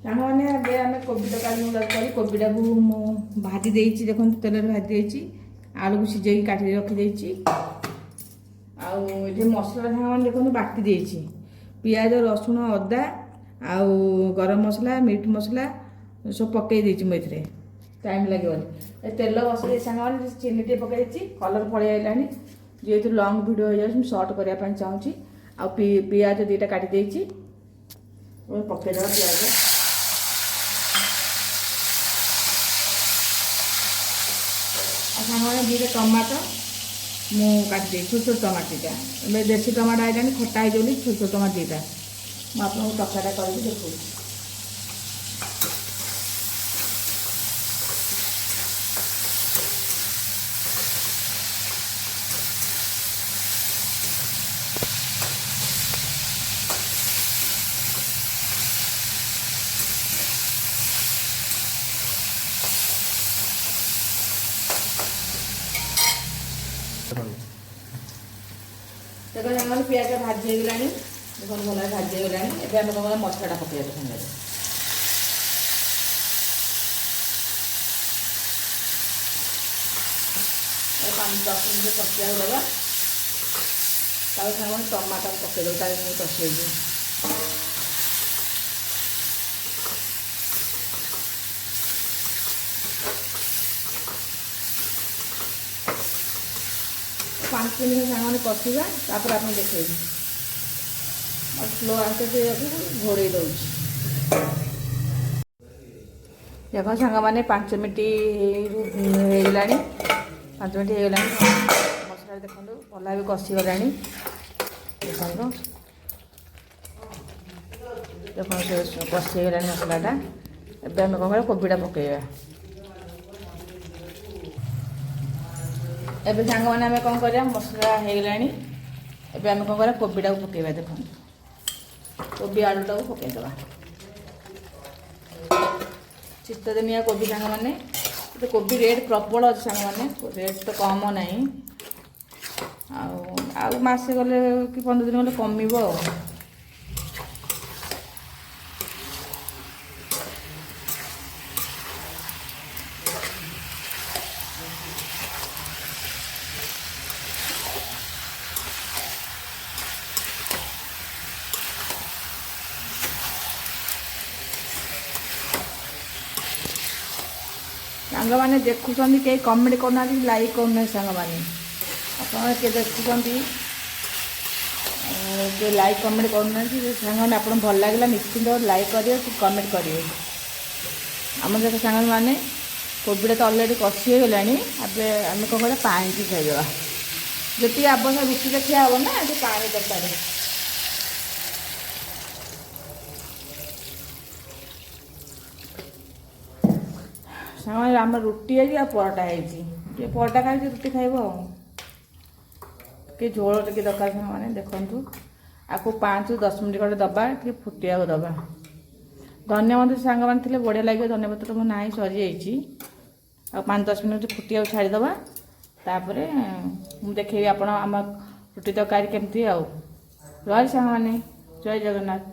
मैंने ए आम कोबी तक कोबीटा को भाजी देती देखो तेल भाजी देती आलू को सीझे काटी रखी आउ मसला सामान देखो बाटी देती पियाज रसुण अदा आउ गरम मसला मीट मसला सब पकई देती मुझे टाइम लगे तेल बस सामान चीनी टे पकई कलर पड़े आइलानी जेहेतु लंग वीडियो हो जाए सर्ट करने चाहूँगी आ पियाज दुईटा काटी देती पकईदेवा पियाज सामान दुईटा टमाटो मु काटी छोट छोट टमाटो दुईटा देसी टमाटो आइलानी खटा हो छोट छोट टमाटो दुईटा मुझे तरकारीटा कर देखो देखो पियाज भाजी होगा देखो भल भाजी होगा एवं कौन मसलाटा पकड़ सामने 5-10 मिनट कषिया देवा सामने टमाटर पकईदेव कषे पाँच मिनट सामान कषा तापर आप देखे और स्लो आंच घोड़े दौर देखो सांग मैंने 5 मिनट होगा 5 मिनट होगा मसला देखो भला भी कषिगला देखो देखो कषिगला मसलाटा एवं कौन कोबीटा पकईवा एवं सांग मैंने आम कौन कर मसला होगा एवं आम कौन कर कोबीटा पकईवा देखो कोबी आलूटा पकईदेवा शीत दिनिया कोबी सांग मैंने तो कोबी रेट प्रबल अच्छे सांग मैंने रेट तो कम ना आसे गले कि 15 दिन गले कमिब सांग मैंने देखुं कई कमेंट करना लाइक करना सांग मैंने आप देखुं लाइक कमेंट करना सांग मैंने आप भल लगे निश्चिंत लाइक करेंगे कि कमेंट करेंगे आम देख सांग मैंने कोबीटा तो अलरेडी कषि होगा आम कौन कर पानी की खाईदेवा जी आवश्यक रुटी खिया हम ना ये पानी दरकार सामान आम रुटी है परोटा है परोटा खाई रुटी खाइब कि झोल टे दरकार मैंने देखूँ आपको 5-10 मिनट खंडे दबा टे फुटिया दबा धनिया मत सांग मैंने बढ़िया लगे धनिया पत्र मो ना सरी जा 5-10 मिनट फुटिया छाड़ीदे तापर मुझे देखेबी आप रुटी तरकारी केमती रही सांग मैंने जय जगन्नाथ।